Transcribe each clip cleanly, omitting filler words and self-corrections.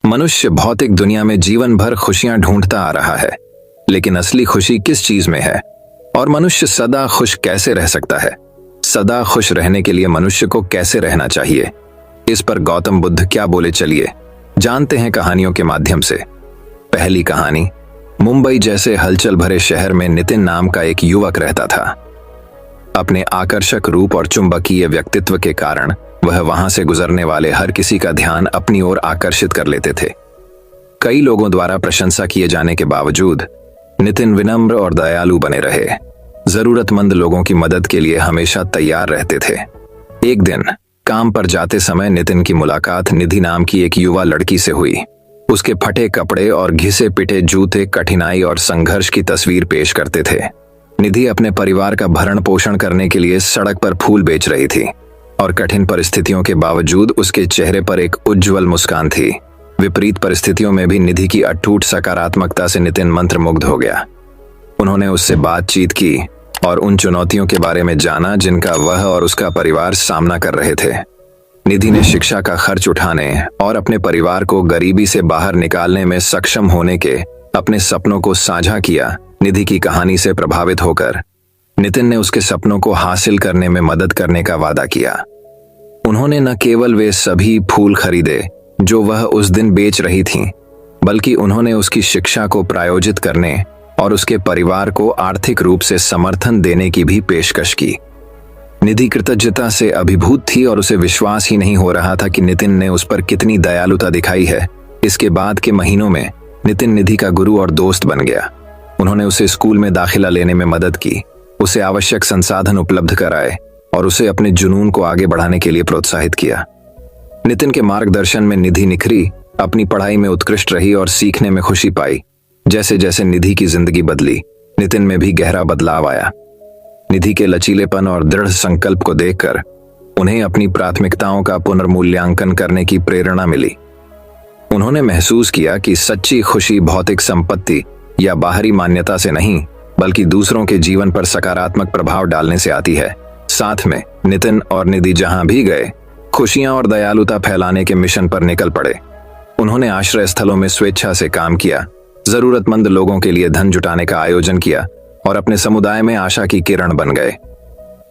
मनुष्य भौतिक दुनिया में जीवन भर खुशियां ढूंढता आ रहा है, लेकिन असली खुशी किस चीज में है और मनुष्य सदा खुश कैसे रह सकता है? सदा खुश रहने के लिए मनुष्य को कैसे रहना चाहिए? इस पर गौतम बुद्ध क्या बोले, चलिए जानते हैं कहानियों के माध्यम से। पहली कहानी। मुंबई जैसे हलचल भरे शहर में नितिन नाम का एक युवक रहता था। अपने आकर्षक रूप और चुंबकीय व्यक्तित्व के कारण वह वहां से गुजरने वाले हर किसी का ध्यान अपनी ओर आकर्षित कर लेते थे। कई लोगों द्वारा प्रशंसा किए जाने के बावजूद नितिन विनम्र और दयालु बने रहे। जरूरतमंद लोगों की मदद के लिए हमेशा तैयार रहते थे। एक दिन काम पर जाते समय नितिन की मुलाकात निधि नाम की एक युवा लड़की से हुई। उसके फटे कपड़े और घिसे पिटे जूते कठिनाई और संघर्ष की तस्वीर पेश करते थे। निधि अपने परिवार का भरण पोषण करने के लिए सड़क पर फूल बेच रही थी और कठिन परिस्थितियों के बावजूद उसके चेहरे पर एक उज्जवल मुस्कान थी। विपरीत परिस्थितियों में भी निधि की अटूट सकारात्मकता से नितिन मंत्रमुग्ध हो गया। उन्होंने उससे बातचीत की और उन चुनौतियों के बारे में जाना जिनका वह और उसका परिवार सामना कर रहे थे। निधि ने शिक्षा का खर्च उठाने और अपने परिवार को गरीबी से बाहर निकालने में सक्षम होने के अपने सपनों को साझा किया। निधि की कहानी से प्रभावित होकर नितिन ने उसके सपनों को हासिल करने में मदद करने का वादा किया। उन्होंने न केवल वे सभी फूल खरीदे जो वह उस दिन बेच रही थीं, बल्कि उन्होंने उसकी शिक्षा को प्रायोजित करने और उसके परिवार को आर्थिक रूप से समर्थन देने की भी पेशकश की। निधि कृतज्ञता से अभिभूत थी और उसे विश्वास ही नहीं हो रहा था कि नितिन ने उस पर कितनी दयालुता दिखाई है। इसके बाद के महीनों में नितिन निधि का गुरु और दोस्त बन गया। उन्होंने उसे स्कूल में दाखिला लेने में मदद की, उसे आवश्यक संसाधन उपलब्ध कराए और उसे अपने जुनून को आगे बढ़ाने के लिए प्रोत्साहित किया। नितिन के मार्गदर्शन में निधि निखरी, अपनी पढ़ाई में उत्कृष्ट रही और सीखने में खुशी पाई। जैसे जैसे निधि की जिंदगी बदली, नितिन में भी गहरा बदलाव आया। निधि के लचीलेपन और दृढ़ संकल्प को देखकर उन्हें अपनी प्राथमिकताओं का पुनर्मूल्यांकन करने की प्रेरणा मिली। उन्होंने महसूस किया कि सच्ची खुशी भौतिक संपत्ति या बाहरी मान्यता से नहीं, बल्कि दूसरों के जीवन पर सकारात्मक प्रभाव डालने से आती है। साथ में नितिन और निधि जहां भी गए, खुशियां और दयालुता फैलाने के मिशन पर निकल पड़े। उन्होंने आश्रय स्थलों में स्वेच्छा से काम किया, जरूरतमंद लोगों के लिए धन जुटाने का आयोजन किया और अपने समुदाय में आशा की किरण बन गए।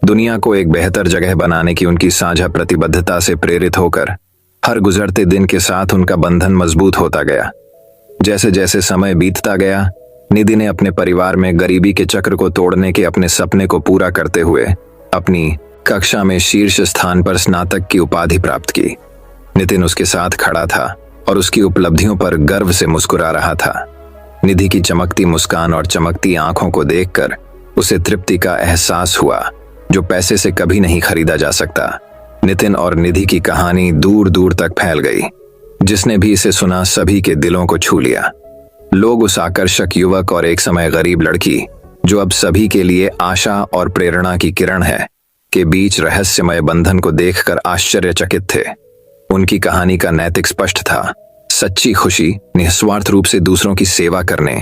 दुनिया को एक बेहतर जगह बनाने की उनकी साझा प्रतिबद्धता से प्रेरित होकर हर गुजरते दिन के साथ उनका बंधन मजबूत होता गया। जैसे जैसे समय बीतता गया, निधि ने अपने परिवार में गरीबी के चक्र को तोड़ने के अपने सपने को पूरा करते हुए अपनी कक्षा में शीर्ष स्थान पर स्नातक की उपाधि प्राप्त की। नितिन उसके साथ खड़ा था और उसकी उपलब्धियों पर गर्व से मुस्कुरा रहा था। निधि की चमकती मुस्कान और चमकती आंखों को देखकर उसे तृप्ति का एहसास हुआ जो पैसे से कभी नहीं खरीदा जा सकता। नितिन और निधि की कहानी दूर दूर तक फैल गई। जिसने भी इसे सुना सभी के दिलों को छू लिया। लोग उस आकर्षक युवक और एक समय गरीब लड़की, जो अब सभी के लिए आशा और प्रेरणा की किरण है, के बीच रहस्यमय बंधन को देखकर आश्चर्यचकित थे। उनकी कहानी का नैतिक स्पष्ट था। सच्ची खुशी निस्वार्थ रूप से दूसरों की सेवा करने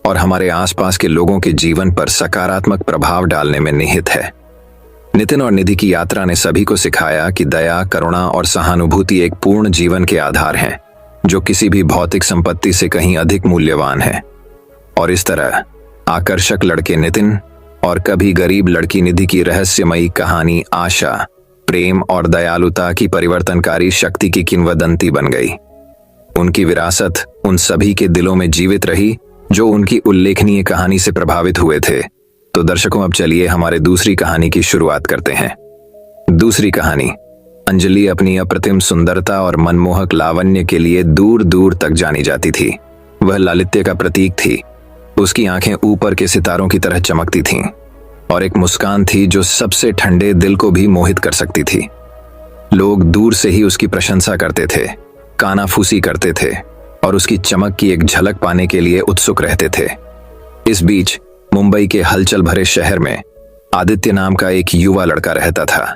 और हमारे आसपास के लोगों के जीवन पर सकारात्मक प्रभाव डालने में निहित है। नितिन और निधि की यात्रा ने सभी को सिखाया कि दया, करुणा और सहानुभूति एक पूर्ण जीवन के आधार हैं, जो किसी भी भौतिक संपत्ति से कहीं अधिक मूल्यवान है। और इस तरह आकर्षक लड़के नितिन और कभी गरीब लड़की निधि की रहस्यमयी कहानी आशा, प्रेम और दयालुता की परिवर्तनकारी शक्ति की किंवदंती बन गई। उनकी विरासत उन सभी के दिलों में जीवित रही जो उनकी उल्लेखनीय कहानी से प्रभावित हुए थे। तो दर्शकों, अब चलिए हमारे दूसरी कहानी की शुरुआत करते हैं। दूसरी कहानी। अंजलि अपनी अप्रतिम सुंदरता और मनमोहक लावण्य के लिए दूर दूर तक जानी जाती थी। वह लालित्य का प्रतीक थी। उसकी आंखें ऊपर के सितारों की तरह चमकती थीं और एक मुस्कान थी जो सबसे ठंडे दिल को भी मोहित कर सकती थी। लोग दूर से ही उसकी प्रशंसा करते थे, कानाफूसी करते थे और उसकी चमक की एक झलक पाने के लिए उत्सुक रहते थे। इस बीच मुंबई के हलचल भरे शहर में आदित्य नाम का एक युवा लड़का रहता था।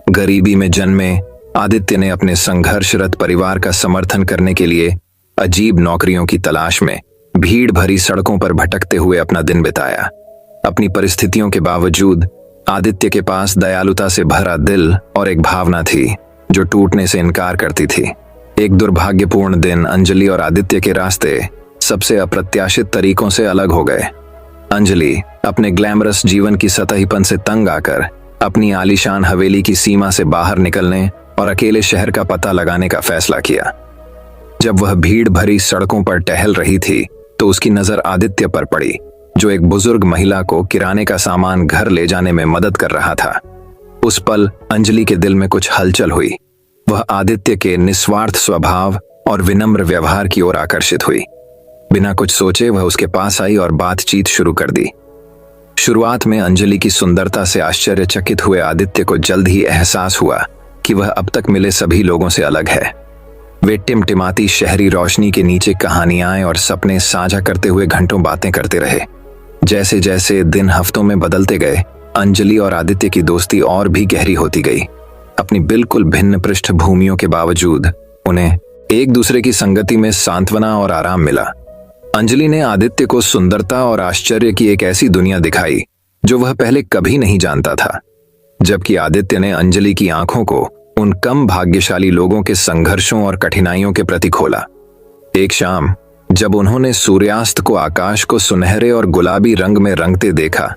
गरीबी में जन्मे आदित्य ने अपने संघर्षरत परिवार का समर्थन करने के लिए अजीब नौकरियों की तलाश में भीड़ भरी सड़कों पर भटकते हुए अपना दिन बिताया। अपनी परिस्थितियों के बावजूद आदित्य के पास दयालुता से भरा दिल और एक भावना थी जो टूटने से इनकार करती थी। एक दुर्भाग्यपूर्ण दिन अंजलि और आदित्य के रास्ते सबसे अप्रत्याशित तरीकों से अलग हो गए। अंजलि अपने ग्लैमरस जीवन की सतहीपन से तंग आकर अपनी आलीशान हवेली की सीमा से बाहर निकलने और अकेले शहर का पता लगाने का फैसला किया। जब वह भीड़ भरी सड़कों पर टहल रही थी तो उसकी नजर आदित्य पर पड़ी, जो एक बुजुर्ग महिला को किराने का सामान घर ले जाने में मदद कर रहा था। उस पल अंजलि के दिल में कुछ हलचल हुई। वह आदित्य के निस्वार्थ स्वभाव और विनम्र व्यवहार की ओर आकर्षित हुई। बिना कुछ सोचे वह उसके पास आई और बातचीत शुरू कर दी। शुरुआत में अंजलि की सुंदरता से आश्चर्यचकित हुए आदित्य को जल्द ही एहसास हुआ कि वह अब तक मिले सभी लोगों से अलग है। वे टिमटिमाती शहरी रोशनी के नीचे कहानियां और सपने साझा करते हुए घंटों बातें करते रहे। जैसे जैसे दिन हफ्तों में बदलते गए, अंजलि और आदित्य की दोस्ती और भी गहरी होती गई। अपनी बिल्कुल भिन्न पृष्ठभूमियों के बावजूद उन्हें एक दूसरे की संगति में सांत्वना और आराम मिला। अंजलि ने आदित्य को सुंदरता और आश्चर्य की एक ऐसी दुनिया दिखाई जो वह पहले कभी नहीं जानता था, जबकि आदित्य ने अंजलि की आंखों को उन कम भाग्यशाली लोगों के संघर्षों और कठिनाइयों के प्रति खोला। एक शाम जब उन्होंने सूर्यास्त को आकाश को सुनहरे और गुलाबी रंग में रंगते देखा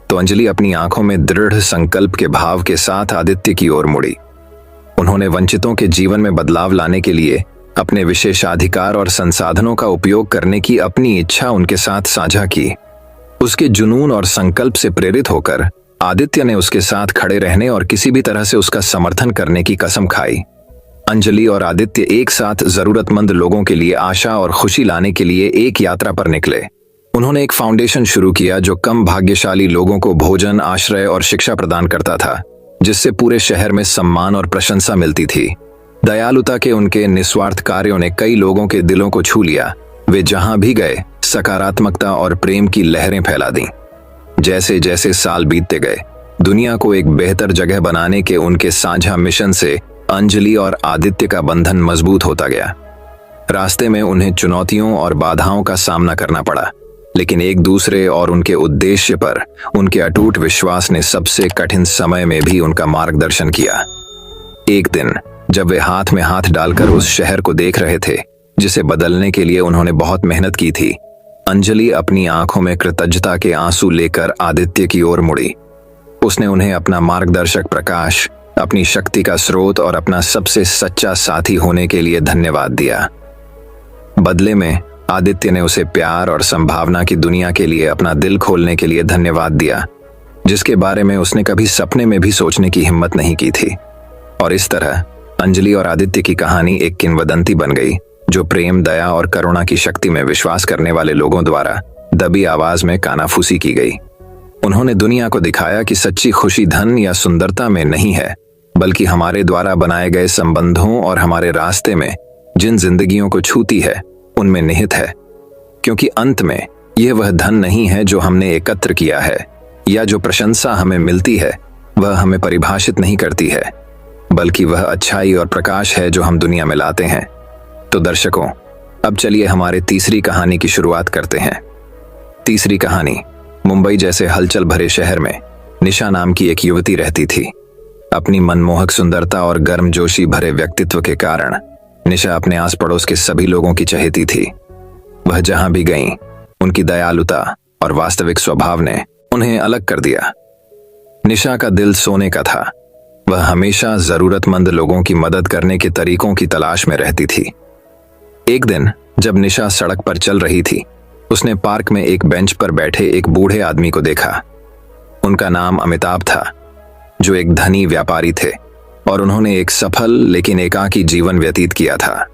तो अंजलि अपनी आंखों में दृढ़ संकल्प के भाव के साथ आदित्य की ओर मुड़ी। उन्होंने वंचितों के जीवन में बदलाव लाने के लिए अपने विशेषाधिकार और संसाधनों का उपयोग करने की अपनी इच्छा उनके साथ साझा की। उसके जुनून और संकल्प से प्रेरित होकर आदित्य ने उसके साथ खड़े रहने और किसी भी तरह से उसका समर्थन करने की कसम खाई। अंजलि और आदित्य एक साथ जरूरतमंद लोगों के लिए आशा और खुशी लाने के लिए एक यात्रा पर निकले। उन्होंने एक फाउंडेशन शुरू किया जो कम भाग्यशाली लोगों को भोजन, आश्रय और शिक्षा प्रदान करता था, जिससे पूरे शहर में सम्मान और प्रशंसा मिलती थी। दयालुता के उनके निस्वार्थ कार्यों ने कई लोगों के दिलों को छू लिया। वे जहां भी गए सकारात्मकता और प्रेम की लहरें फैला दी। जैसे जैसे साल बीतते गए, दुनिया को एक बेहतर जगह बनाने के उनके साझा मिशन से अंजलि और आदित्य का बंधन मजबूत होता गया। रास्ते में उन्हें चुनौतियों और बाधाओं का सामना करना पड़ा, लेकिन एक दूसरे और उनके उद्देश्य पर उनके अटूट विश्वास ने सबसे कठिन समय में भी उनका मार्गदर्शन किया। एक दिन जब वे हाथ में हाथ डालकर उस शहर को देख रहे थे जिसे बदलने के लिए उन्होंने बहुत मेहनत की थी, अंजलि अपनी आंखों में कृतज्ञता के आंसू लेकर आदित्य की ओर मुड़ी। उसने उन्हें अपना मार्गदर्शक प्रकाश, अपनी शक्ति का स्रोत और अपना सबसे सच्चा साथी होने के लिए धन्यवाद दिया। बदले में आदित्य ने उसे प्यार और संभावना की दुनिया के लिए अपना दिल खोलने के लिए धन्यवाद दिया, जिसके बारे में उसने कभी सपने में भी सोचने की हिम्मत नहीं की थी। और इस तरह अंजलि और आदित्य की कहानी एक किंवदंती बन गई, जो प्रेम, दया और करुणा की शक्ति में विश्वास करने वाले लोगों द्वारा दबी आवाज में कानाफूसी की गई। उन्होंने दुनिया को दिखाया कि सच्ची खुशी धन या सुंदरता में नहीं है, बल्कि हमारे द्वारा बनाए गए संबंधों और हमारे रास्ते में जिन जिंदगियों को छूती है उनमें निहित है। क्योंकि अंत में यह वह धन नहीं है जो हमने एकत्र किया है, या जो प्रशंसा हमें मिलती है वह हमें परिभाषित नहीं करती है, बल्कि वह अच्छाई और प्रकाश है जो हम दुनिया में लाते हैं। तो दर्शकों, अब चलिए हमारे तीसरी कहानी की शुरुआत करते हैं। तीसरी कहानी। मुंबई जैसे हलचल भरे शहर में निशा नाम की एक युवती रहती थी। अपनी मनमोहक सुंदरता और गर्मजोशी भरे व्यक्तित्व के कारण निशा अपने आस पड़ोस के सभी लोगों की चहेती थी। वह जहां भी गईं, उनकी दयालुता और वास्तविक स्वभाव ने उन्हें अलग कर दिया। निशा का दिल सोने का था। वह हमेशा जरूरतमंद लोगों की मदद करने के तरीकों की तलाश में रहती थी। एक दिन जब निशा सड़क पर चल रही थी, उसने पार्क में एक बेंच पर बैठे एक बूढ़े आदमी को देखा। उनका नाम अमिताभ था, जो एक धनी व्यापारी थे और उन्होंने एक सफल लेकिन एकाकी जीवन व्यतीत किया था।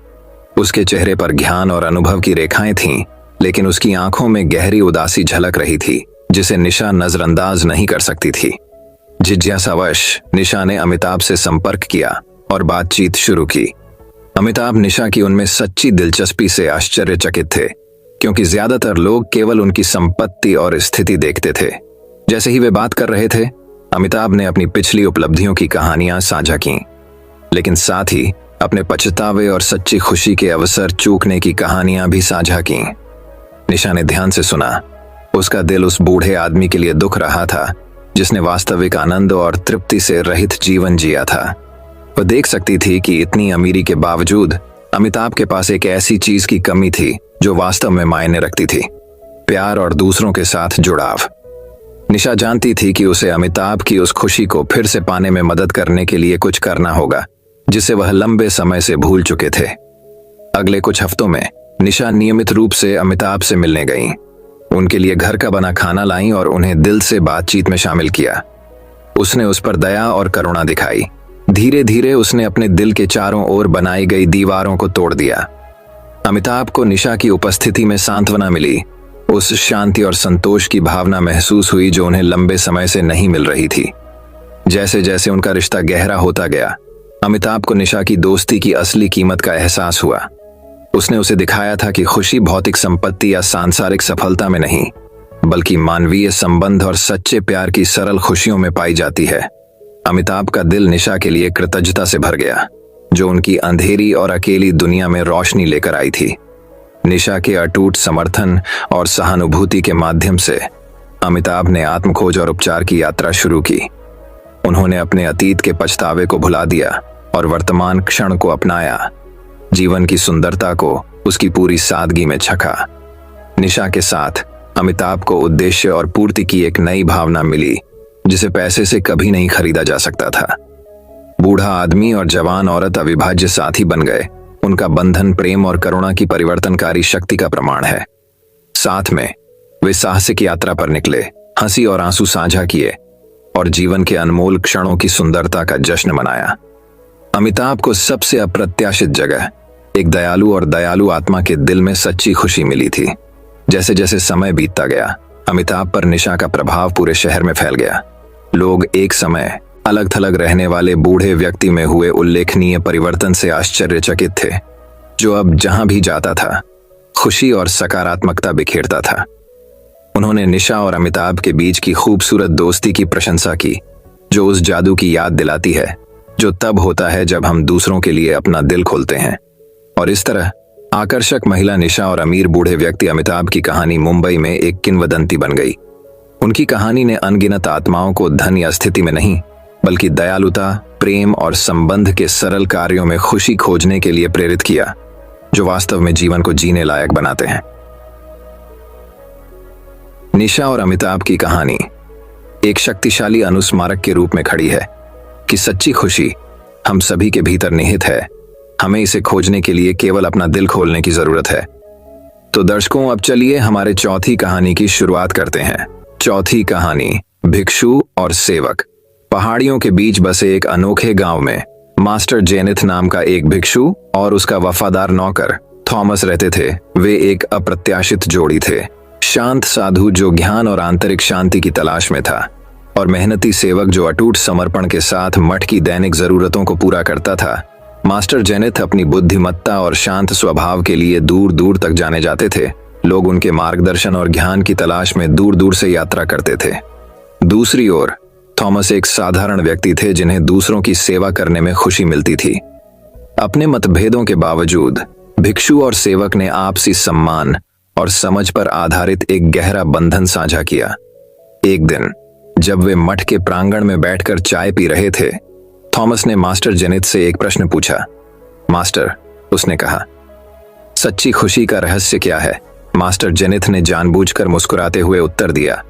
उसके चेहरे पर ज्ञान और अनुभव की रेखाएं थीं, लेकिन उसकी आंखों में गहरी उदासी झलक रही थी, जिसे निशा नजरअंदाज नहीं कर सकती थी। जिज्ञासावश निशा ने अमिताभ से संपर्क किया और बातचीत शुरू की। अमिताभ निशा की उनमें सच्ची दिलचस्पी से आश्चर्यचकित थे, क्योंकि ज्यादातर लोग केवल उनकी संपत्ति और स्थिति देखते थे। जैसे ही वे बात कर रहे थे, अमिताभ ने अपनी पिछली उपलब्धियों की कहानियां साझा की, लेकिन साथ ही अपने पछतावे और सच्ची खुशी के अवसर चूकने की कहानियां भी साझा की। निशा ने ध्यान से सुना। उसका दिल उस बूढ़े आदमी के लिए दुख रहा था, जिसने वास्तविक आनंद और तृप्ति से रहित जीवन जिया था। वह देख सकती थी कि इतनी अमीरी के बावजूद अमिताभ के पास एक ऐसी चीज की कमी थी जो वास्तव में मायने रखती थी, प्यार और दूसरों के साथ जुड़ाव। निशा जानती थी कि उसे अमिताभ की उस खुशी को फिर से पाने में मदद करने के लिए कुछ करना होगा जिसे वह लंबे समय से भूल चुके थे। अगले कुछ हफ्तों में निशा नियमित रूप से अमिताभ से मिलने गईं। उनके लिए घर का बना खाना लाईं और उन्हें दिल से बातचीत में शामिल किया। उसने उस पर दया और करुणा दिखाई। धीरे धीरे उसने अपने दिल के चारों ओर बनाई गई दीवारों को तोड़ दिया। अमिताभ को निशा की उपस्थिति में सांत्वना मिली। उस शांति और संतोष की भावना महसूस हुई जो उन्हें लंबे समय से नहीं मिल रही थी। जैसे जैसे उनका रिश्ता गहरा होता गया, अमिताभ को निशा की दोस्ती की असली कीमत का एहसास हुआ। उसने उसे दिखाया था कि खुशी भौतिक संपत्ति या सांसारिक सफलता में नहीं, बल्कि मानवीय संबंध और सच्चे प्यार की सरल खुशियों में पाई जाती है। अमिताभ का दिल निशा के लिए कृतज्ञता से भर गया, जो उनकी अंधेरी और अकेली दुनिया में रोशनी लेकर आई थी। निशा के अटूट समर्थन और सहानुभूति के माध्यम से अमिताभ ने आत्मखोज और उपचार की यात्रा शुरू की। उन्होंने अपने अतीत के पछतावे को भुला दिया और वर्तमान क्षण को अपनाया। जीवन की सुंदरता को उसकी पूरी सादगी में छका। निशा के साथ अमिताभ को उद्देश्य और पूर्ति की एक नई भावना मिली, जिसे पैसे से कभी नहीं खरीदा जा सकता था। बूढ़ा आदमी और जवान औरत अविभाज्य साथी बन गए। उनका बंधन प्रेम और करुणा की परिवर्तनकारी शक्ति का प्रमाण है। साथ में वे साहसिक यात्रा पर निकले, हंसी और आंसू साझा किए और जीवन के अनमोल क्षणों की सुंदरता का जश्न मनाया। अमिताभ को सबसे अप्रत्याशित जगह एक दयालु आत्मा के दिल में सच्ची खुशी मिली थी। जैसे जैसे समय बीतता गया, अमिताभ पर निशा का प्रभाव पूरे शहर में फैल गया। लोग एक समय अलग थलग रहने वाले बूढ़े व्यक्ति में हुए उल्लेखनीय परिवर्तन से आश्चर्यचकित थे, जो अब जहां भी जाता था खुशी और सकारात्मकता बिखेरता था। उन्होंने निशा और अमिताभ के बीच की खूबसूरत दोस्ती की प्रशंसा की, जो उस जादू की याद दिलाती है जो तब होता है जब हम दूसरों के लिए अपना दिल खोलते हैं। और इस तरह आकर्षक महिला निशा और अमीर बूढ़े व्यक्ति अमिताभ की कहानी मुंबई में एक किंवदंती बन गई। उनकी कहानी ने अनगिनत आत्माओं को धन या स्थिति में नहीं, बल्कि दयालुता, प्रेम और संबंध के सरल कार्यों में खुशी खोजने के लिए प्रेरित किया, जो वास्तव में जीवन को जीने लायक बनाते हैं। निशा और अमिताभ की कहानी एक शक्तिशाली अनुस्मारक के रूप में खड़ी है कि सच्ची खुशी हम सभी के भीतर निहित है। हमें इसे खोजने के लिए केवल अपना दिल खोलने की जरूरत है। तो दर्शकों, अब चलिए हमारे चौथी कहानी की शुरुआत करते हैं। चौथी कहानी, भिक्षु और सेवक। पहाड़ियों के बीच बसे एक अनोखे गांव में मास्टर जेनिथ नाम का एक भिक्षु और उसका वफादार नौकर थॉमस रहते थे। वे एक अप्रत्याशित जोड़ी थे, शांत साधु जो ज्ञान और आंतरिक शांति की तलाश में था, और मेहनती सेवक जो अटूट समर्पण के साथ मठ की दैनिक जरूरतों को पूरा करता था। मास्टर जेनिथ अपनी बुद्धिमत्ता और शांत स्वभाव के लिए दूर दूर तक जाने जाते थे। लोग उनके मार्गदर्शन और ज्ञान की तलाश में दूर दूर से यात्रा करते थे। दूसरी ओर थॉमस एक साधारण व्यक्ति थे जिन्हें दूसरों की सेवा करने में खुशी मिलती थी। अपने मतभेदों के बावजूद भिक्षु और सेवक ने आपसी सम्मान और समझ पर आधारित एक गहरा बंधन साझा किया। एक दिन जब वे मठ के प्रांगण में बैठकर चाय पी रहे थे, थॉमस ने मास्टर जेनिथ से एक प्रश्न पूछा। मास्टर, उसने कहा, सच्ची खुशी का रहस्य क्या है? मास्टर जेनिथ ने जानबूझकर मुस्कुराते हुए उत्तर दिया,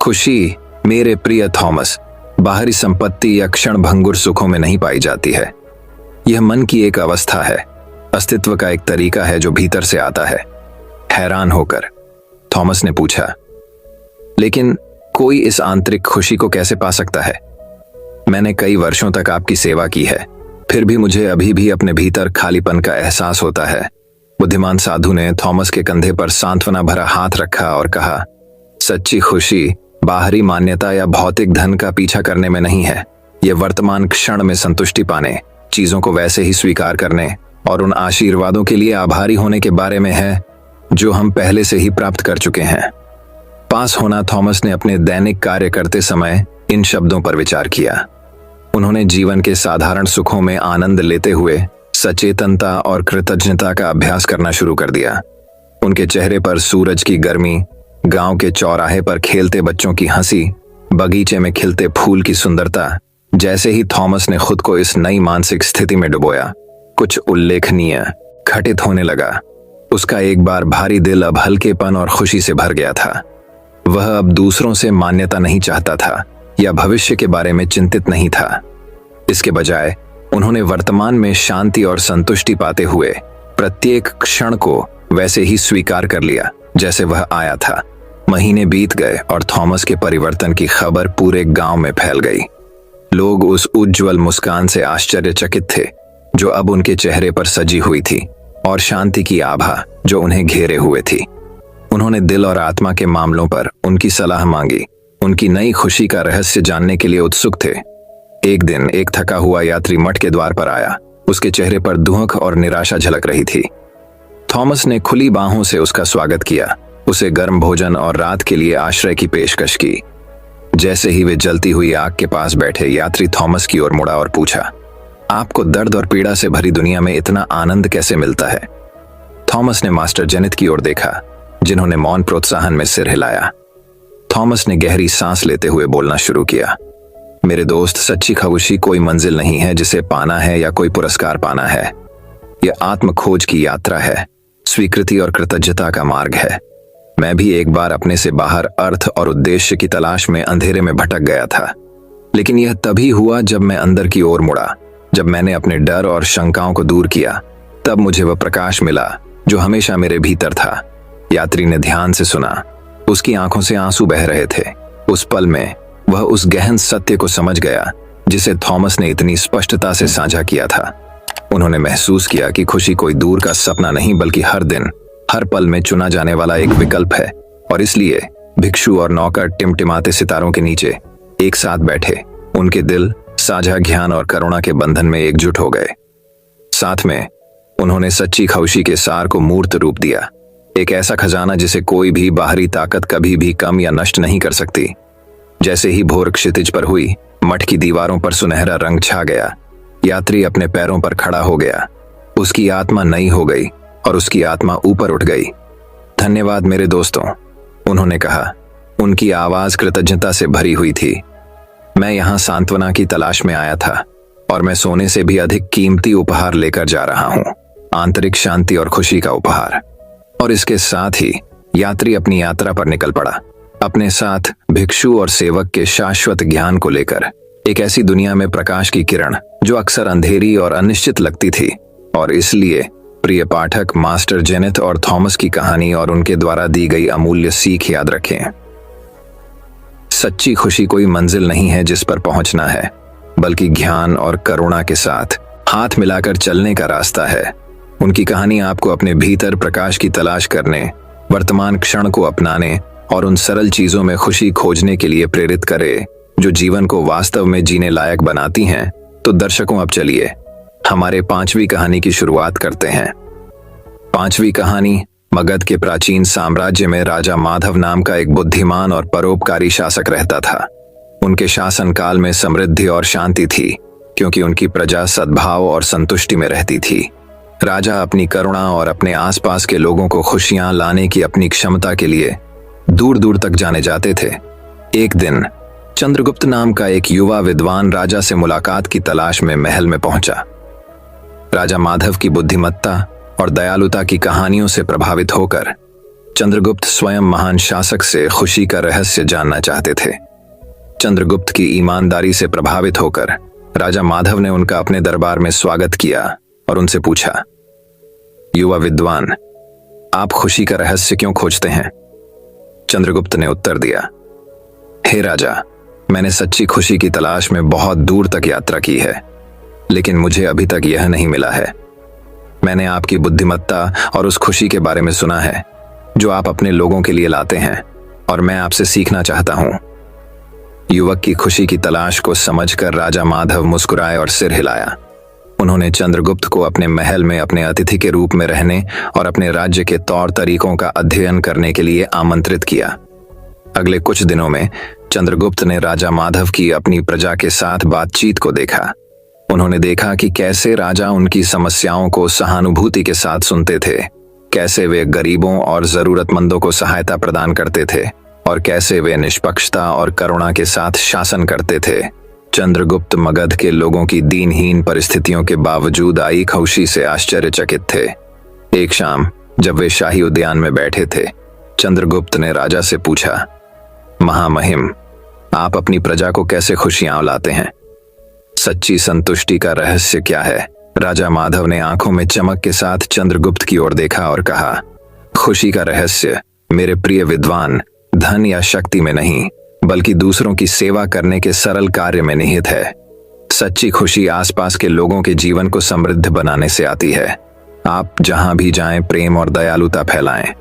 खुशी मेरे प्रिय थॉमस, बाहरी संपत्ति या क्षण भंगुर सुखों में नहीं पाई जाती है। यह मन की एक अवस्था है, अस्तित्व का एक तरीका है जो भीतर से आता है। हैरान होकर थॉमस ने पूछा, लेकिन कोई इस आंतरिक खुशी को कैसे पा सकता है? मैंने कई वर्षों तक आपकी सेवा की है, फिर भी मुझे अभी भी अपने भीतर खालीपन का एहसास होता है। बुद्धिमान साधु ने थॉमस के कंधे पर सांत्वना भरा हाथ रखा और कहा, सच्ची खुशी बाहरी मान्यता या भौतिक धन का पीछा करने में नहीं है। यह वर्तमान क्षण में संतुष्टि पाने, चीजों को वैसे ही स्वीकार करने और उन आशीर्वादों के लिए आभारी होने के बारे में है जो हम पहले से ही प्राप्त कर चुके हैं। पास होना थॉमस ने अपने दैनिक कार्य करते समय इन शब्दों पर विचार किया। उन्होंने जीवन के साधारण सुखों में आनंद लेते हुए सचेतनता और कृतज्ञता का अभ्यास करना शुरू कर दिया। उनके चेहरे पर सूरज की गर्मी, गांव के चौराहे पर खेलते बच्चों की हंसी, बगीचे में खिलते फूल की सुंदरता। जैसे ही थॉमस ने खुद को इस नई मानसिक स्थिति में डुबोया, कुछ उल्लेखनीय घटित होने लगा। उसका एक बार भारी दिल अब हल्केपन और खुशी से भर गया था। वह अब दूसरों से मान्यता नहीं चाहता था या भविष्य के बारे में चिंतित नहीं था। इसके बजाय उन्होंने वर्तमान में शांति और संतुष्टि पाते हुए प्रत्येक क्षण को वैसे ही स्वीकार कर लिया जैसे वह आया था। महीने बीत गए और थॉमस के परिवर्तन की खबर पूरे गांव में फैल गई। लोग उस उज्जवल मुस्कान से आश्चर्यचकित थे जो अब उनके चेहरे पर सजी हुई थी और शांति की आभा जो उन्हें घेरे हुए थी। उन्होंने दिल और आत्मा के मामलों पर उनकी सलाह मांगी, उनकी नई खुशी का रहस्य जानने के लिए उत्सुक थे। एक दिन एक थका हुआ यात्री मठ के द्वार पर आया। उसके चेहरे पर दुख और निराशा झलक रही थी। थॉमस ने खुली बाहों से उसका स्वागत किया, उसे गर्म भोजन और रात के लिए आश्रय की पेशकश की। जैसे ही वे जलती हुई आग के पास बैठे, यात्री थॉमस की ओर मुड़ा और पूछा, आपको दर्द और पीड़ा से भरी दुनिया में इतना आनंद कैसे मिलता है? थॉमस ने मास्टर जेनिथ की ओर देखा, जिन्होंने मौन प्रोत्साहन में सिर हिलाया। थॉमस ने गहरी सांस लेते हुए बोलना शुरू किया, मेरे दोस्त, सच्ची खुशी कोई मंजिल नहीं है जिसे पाना है या कोई पुरस्कार पाना है। यह आत्म खोज की यात्रा है, स्वीकृति और कृतज्ञता का मार्ग है। मैं भी एक बार अपने से बाहर अर्थ और उद्देश्य की तलाश में अंधेरे में भटक गया था, लेकिन यह तभी हुआ जब मैं अंदर की ओर मुड़ा। जब मैंने अपने डर और शंकाओं को दूर किया, तब मुझे वह प्रकाश मिला जो हमेशा मेरे भीतर था। यात्री ने ध्यान से सुना, उसकी आंखों से आंसू बह रहे थे। उस पल में वह उस गहन सत्य को समझ गया जिसे थॉमस ने इतनी स्पष्टता से साझा किया था। उन्होंने महसूस किया कि खुशी कोई दूर का सपना नहीं, बल्कि हर दिन, हर पल में चुना जाने वाला एक विकल्प है। और इसलिए भिक्षु और नौकर टिमटिमाते सितारों के नीचे एक साथ बैठे, उनके दिल साझा ज्ञान और करुणा के बंधन में एकजुट हो गए। साथ में उन्होंने सच्ची खुशी के सार को मूर्त रूप दिया, एक ऐसा खजाना जिसे कोई भी बाहरी ताकत कभी भी कम या नष्ट नहीं कर सकती। जैसे ही भोर क्षितिज पर हुई, मठ की दीवारों पर सुनहरा रंग छा गया। यात्री अपने पैरों पर खड़ा हो गया। उसकी आत्मा नई हो गई और उसकी आत्मा ऊपर उठ गई। धन्यवाद मेरे दोस्तों, उन्होंने कहा। उनकी आवाज कृतज्ञता से भरी हुई थी। मैं यहाँ सांत्वना की तलाश में आया था और मैं सोने से भी अधिक कीमती उपहार लेकर जा रहा हूँ, आंतरिक शांति और खुशी का उपहार। और इसके साथ ही यात्री अपनी यात्रा पर निकल पड़ा, अपने साथ भिक्षु और सेवक के शाश्वत ज्ञान को लेकर, एक ऐसी दुनिया में प्रकाश की किरण जो अक्सर अंधेरी और अनिश्चित लगती थी। और इसलिए प्रिय पाठक, मास्टर जेनिथ और थॉमस की कहानी और उनके द्वारा दी गई अमूल्य सीख याद रखें। सच्ची खुशी कोई मंजिल नहीं है जिस पर पहुंचना है, बल्कि ज्ञान और करुणा के साथ हाथ मिलाकर चलने का रास्ता है। उनकी कहानी आपको अपने भीतर प्रकाश की तलाश करने, वर्तमान क्षण को अपनाने और उन सरल चीजों में खुशी खोजने के लिए प्रेरित करे जो जीवन को वास्तव में जीने लायक बनाती हैं। तो दर्शकों, अब चलिए हमारे 5वीं कहानी की शुरुआत करते हैं। 5वीं कहानी, मगध के प्राचीन साम्राज्य में राजा माधव नाम का एक बुद्धिमान और परोपकारी शासक रहता था। उनके शासनकाल में समृद्धि और शांति थी, क्योंकि उनकी प्रजा सद्भाव और संतुष्टि में रहती थी। राजा अपनी करुणा और अपने आसपास के लोगों को खुशियां लाने की अपनी क्षमता के लिए दूर दूर तक जाने जाते थे। एक दिन चंद्रगुप्त नाम का एक युवा विद्वान राजा से मुलाकात की तलाश में महल में पहुंचा। राजा माधव की बुद्धिमत्ता और दयालुता की कहानियों से प्रभावित होकर चंद्रगुप्त स्वयं महान शासक से खुशी का रहस्य जानना चाहते थे। चंद्रगुप्त की ईमानदारी से प्रभावित होकर राजा माधव ने उनका अपने दरबार में स्वागत किया और उनसे पूछा, युवा विद्वान, आप खुशी का रहस्य क्यों खोजते हैं? चंद्रगुप्त ने उत्तर दिया, हे राजा, मैंने सच्ची खुशी की तलाश में बहुत दूर तक यात्रा की है, लेकिन मुझे अभी तक यह नहीं मिला है। मैंने आपकी बुद्धिमत्ता और उस खुशी के बारे में सुना है जो आप अपने लोगों के लिए लाते हैं, और मैं आपसे सीखना चाहता हूं। युवक की खुशी की तलाश को समझकर राजा माधव मुस्कुराए और सिर हिलाया। उन्होंने चंद्रगुप्त को अपने महल में अपने अतिथि के रूप में रहने और अपने राज्य के तौर तरीकों का अध्ययन करने के लिए आमंत्रित किया। अगले कुछ दिनों में चंद्रगुप्त ने राजा माधव की अपनी प्रजा के साथ बातचीत को देखा। उन्होंने देखा कि कैसे राजा उनकी समस्याओं को सहानुभूति के साथ सुनते थे, कैसे वे गरीबों और जरूरतमंदों को सहायता प्रदान करते थे, और कैसे वे निष्पक्षता और करुणा के साथ शासन करते थे। चंद्रगुप्त मगध के लोगों की दीनहीन परिस्थितियों के बावजूद आई खुशी से आश्चर्यचकित थे। एक शाम जब वे शाही उद्यान में बैठे थे, चंद्रगुप्त ने राजा से पूछा, महामहिम, आप अपनी प्रजा को कैसे खुशियां लाते हैं? सच्ची संतुष्टि का रहस्य क्या है? राजा माधव ने आंखों में चमक के साथ चंद्रगुप्त की ओर देखा और कहा, खुशी का रहस्य मेरे प्रिय विद्वान धन या शक्ति में नहीं, बल्कि दूसरों की सेवा करने के सरल कार्य में निहित है। सच्ची खुशी आसपास के लोगों के जीवन को समृद्ध बनाने से आती है। आप जहां भी जाएं, प्रेम और दयालुता फैलाएं।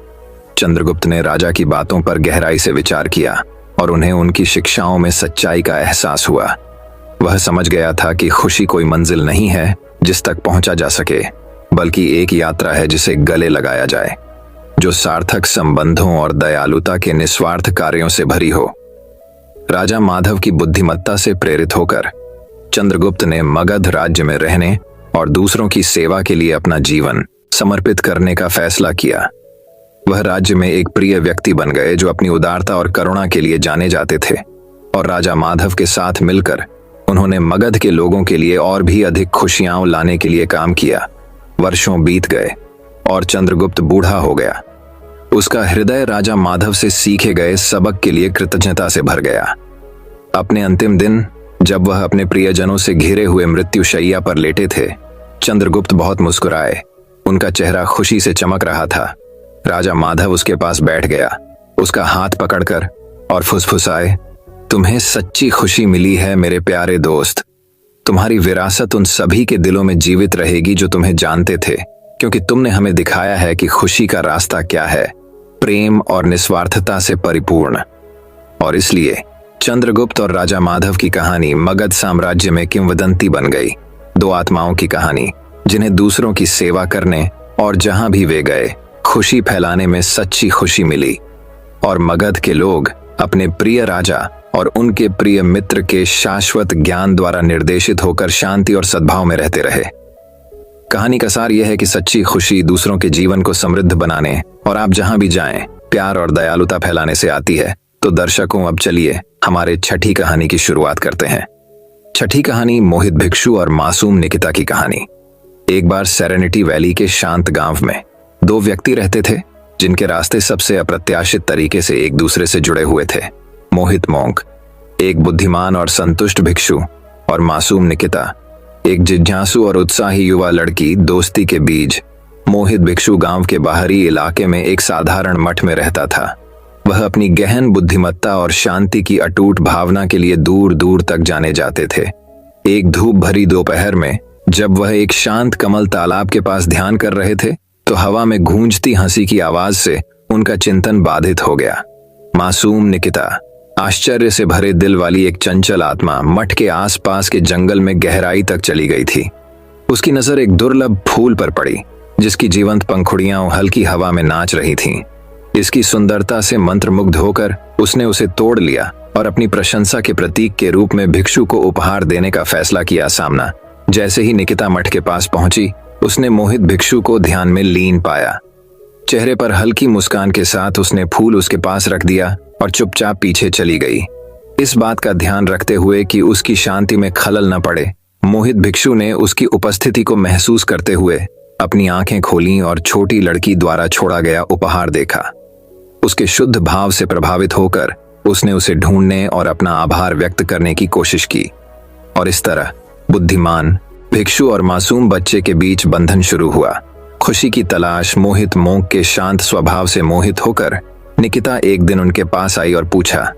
चंद्रगुप्त ने राजा की बातों पर गहराई से विचार किया और उन्हें उनकी शिक्षाओं में सच्चाई का एहसास हुआ। वह समझ गया था कि खुशी कोई मंजिल नहीं है जिस तक पहुंचा जा सके, बल्कि एक यात्रा है जिसे गले लगाया जाए, जो सार्थक संबंधों और दयालुता के निस्वार्थ कार्यों से भरी हो। राजा माधव की बुद्धिमत्ता से प्रेरित होकर चंद्रगुप्त ने मगध राज्य में रहने और दूसरों की सेवा के लिए अपना जीवन समर्पित करने का फैसला किया। वह राज्य में एक प्रिय व्यक्ति बन गए जो अपनी उदारता और करुणा के लिए जाने जाते थे, और राजा माधव के साथ मिलकर उन्होंने मगध के लोगों के लिए और भी अधिक खुशियां लाने के लिए काम किया। वर्षों बीत गए और चंद्रगुप्त बूढ़ा हो गया। उसका हृदय राजा माधव से सीखे गए सबक के लिए कृतज्ञता से भर गया। अपने अंतिम दिन जब वह अपने प्रियजनों से घिरे हुए मृत्युशैया पर लेटे थे, चंद्रगुप्त बहुत मुस्कुराए। उनका चेहरा खुशी से चमक रहा था। राजा माधव उसके पास बैठ गया, उसका हाथ पकड़कर और फुसफुसाए, तुम्हें सच्ची खुशी मिली है मेरे प्यारे दोस्त। तुम्हारी विरासत उन सभी के दिलों में जीवित रहेगी जो तुम्हें जानते थे, क्योंकि तुमने हमें दिखाया है कि खुशी का रास्ता क्या है, प्रेम और निस्वार्थता से परिपूर्ण। और इसलिए चंद्रगुप्त और राजा माधव की कहानी मगध साम्राज्य में किंवदंती बन गई। दो आत्माओं की कहानी जिन्हें दूसरों की सेवा करने और जहां भी वे गए खुशी फैलाने में सच्ची खुशी मिली, और मगध के लोग अपने प्रिय राजा और उनके प्रिय मित्र के शाश्वत ज्ञान द्वारा निर्देशित होकर शांति और सद्भाव में रहते रहे। कहानी का सार यह है कि सच्ची खुशी दूसरों के जीवन को समृद्ध बनाने और आप जहां भी जाएं प्यार और दयालुता फैलाने से आती है। तो दर्शकों, अब चलिए हमारे छठी कहानी की शुरुआत करते हैं। छठी कहानी मोहित भिक्षु और मासूम निकिता की कहानी। एक बार सेरेनिटी वैली के शांत गांव में दो व्यक्ति रहते थे जिनके रास्ते सबसे अप्रत्याशित तरीके से एक दूसरे से जुड़े हुए थे। मोहित मोंक, एक बुद्धिमान और संतुष्ट भिक्षु, और मासूम निकिता, एक जिज्ञासु और उत्साही युवा लड़की। दोस्ती के बीज मोहित भिक्षु गांव के बाहरी इलाके में एक साधारण मठ में रहता था। वह अपनी गहन बुद्धिमत्ता और शांति की अटूट भावना के लिए दूर दूर तक जाने जाते थे। एक धूप भरी दोपहर में जब वह एक शांत कमल तालाब के पास ध्यान कर रहे थे, तो हवा में गूंजती हंसी की आवाज से उनका चिंतन बाधित हो गया। मासूम निकिता, आश्चर्य से भरे दिल वाली एक चंचल आत्मा, मठ के आसपास के जंगल में गहराई तक चली गई थी। उसकी नजर एक दुर्लभ फूल पर पड़ी जिसकी जीवंत पंखुड़ियां हल्की हवा में नाच रही थीं। इसकी सुंदरता से मंत्रमुग्ध होकर उसने उसे तोड़ लिया और अपनी प्रशंसा के प्रतीक के रूप में भिक्षु को उपहार देने का फैसला किया। सामना जैसे ही निकिता मठ के पास पहुंची, उसने मोहित भिक्षु को ध्यान में लीन पाया। चेहरे पर हल्की मुस्कान के साथ उसने फूल उसके पास रख दिया और चुपचाप पीछे चली गई। इस बात का ध्यान रखते हुए कि उसकी शांति में खलल न पड़े, मोहित भिक्षु ने उसकी उपस्थिति को महसूस करते हुए अपनी आंखें खोलीं और छोटी लड़की द्वारा छोड़ा गया उपहार देखा। उसके शुद्ध भाव से प्रभावित होकर उसने उसे ढूंढने और अपना आभार व्यक्त करने की कोशिश की, और इस तरह बुद्धिमान भिक्षु और मासूम बच्चे के बीच बंधन शुरू हुआ। खुशी की तलाश मोहित मोंक के शांत स्वभाव से मोहित होकर निकिता एक दिन उनके पास आई और पूछा,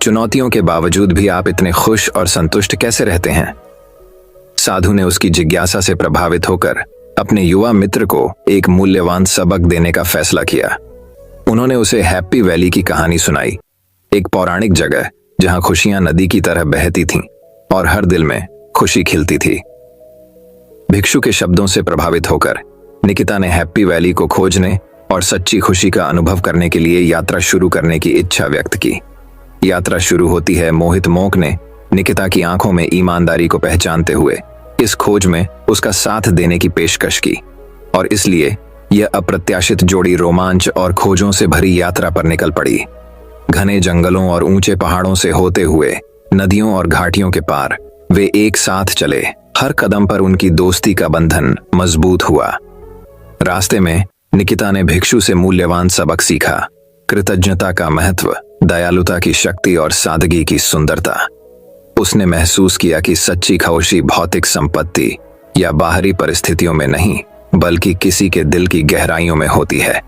चुनौतियों के बावजूद भी आप इतने खुश और संतुष्ट कैसे रहते हैं? साधु ने उसकी जिज्ञासा से प्रभावित होकर अपने युवा मित्र को एक मूल्यवान सबक देने का फैसला किया। उन्होंने उसे हैप्पी वैली की कहानी सुनाई, एक पौराणिक जगह जहां खुशियां नदी की तरह बहती थीं और हर दिल में खुशी खिलती थी। भिक्षु के शब्दों से प्रभावित होकर निकिता ने हैप्पी वैली को खोजने और सच्ची खुशी का अनुभव करने के लिए यात्रा शुरू करने की इच्छा व्यक्त की। यात्रा शुरू होती है। मोहित मोंक ने निकिता की आंखों में ईमानदारी को पहचानते हुए इस खोज में उसका साथ देने की पेशकश की, और इसलिए यह अप्रत्याशित जोड़ी रोमांच और खोजों से भरी यात्रा पर निकल पड़ी। घने जंगलों और ऊंचे पहाड़ों से होते हुए नदियों और घाटियों के पार वे एक साथ चले। हर कदम पर उनकी दोस्ती का बंधन मजबूत हुआ। रास्ते में निकिता ने भिक्षु से मूल्यवान सबक सीखा, कृतज्ञता का महत्व, दयालुता की शक्ति और सादगी की सुंदरता। उसने महसूस किया कि सच्ची खुशी भौतिक संपत्ति या बाहरी परिस्थितियों में नहीं, बल्कि किसी के दिल की गहराइयों में होती है।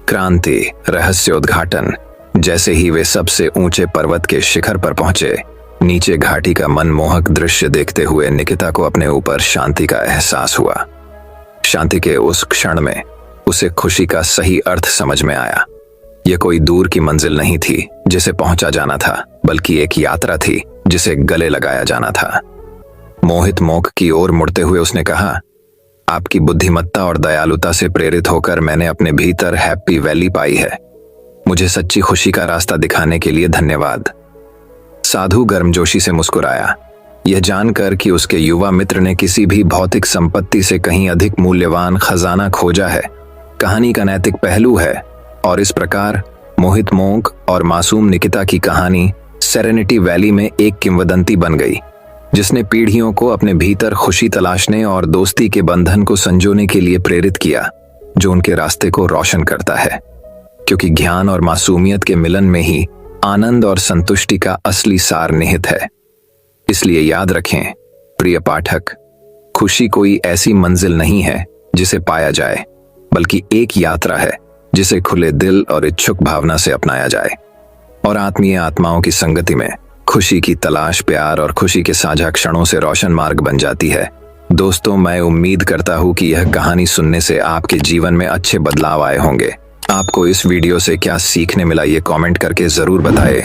क्रांति, रहस्योद्घाटन। जैसे ही वे सबसे ऊंचे पर्वत के शिखर पर पहुंचे, नीचे घाटी का मनमोहक दृश्य देखते हुए निकिता को अपने ऊपर शांति का एहसास हुआ। शांति के उस क्षण में उसे खुशी का सही अर्थ समझ में आया। यह कोई दूर की मंजिल नहीं थी जिसे पहुंचा जाना था, बल्कि एक यात्रा थी जिसे गले लगाया जाना था। मोहित मोक की ओर मुड़ते हुए उसने कहा, आपकी बुद्धिमत्ता और दयालुता से प्रेरित होकर मैंने अपने भीतर हैप्पी वैली पाई है। मुझे सच्ची खुशी का रास्ता दिखाने के लिए धन्यवाद। साधु गर्मजोशी से मुस्कुराया, यह जानकर कि उसके युवा मित्र ने किसी भी भौतिक संपत्ति से कहीं अधिक मूल्यवान खजाना खोजा है। कहानी का नैतिक पहलू है, और इस प्रकार मोहित मोंक और मासूम निकिता की कहानी सेरेनिटी वैली में एक किंवदंती बन गई, जिसने पीढ़ियों को अपने भीतर खुशी तलाशने और दोस्ती के बंधन को संजोने के लिए प्रेरित किया, जो उनके रास्ते को रोशन करता है। क्योंकि ज्ञान और मासूमियत के मिलन में ही आनंद और संतुष्टि का असली सार निहित है। इसलिए याद रखें प्रिय पाठक, खुशी कोई ऐसी मंजिल नहीं है जिसे पाया जाए, बल्कि एक यात्रा है जिसे खुले दिल और इच्छुक भावना से अपनाया जाए। और आत्मीय आत्माओं की संगति में खुशी की तलाश प्यार और खुशी के साझा क्षणों से रोशन मार्ग बन जाती है। दोस्तों, मैं उम्मीद करता हूं कि यह कहानी सुनने से आपके जीवन में अच्छे बदलाव आए होंगे। आपको इस वीडियो से क्या सीखने मिला, ये कमेंट करके जरूर बताएं।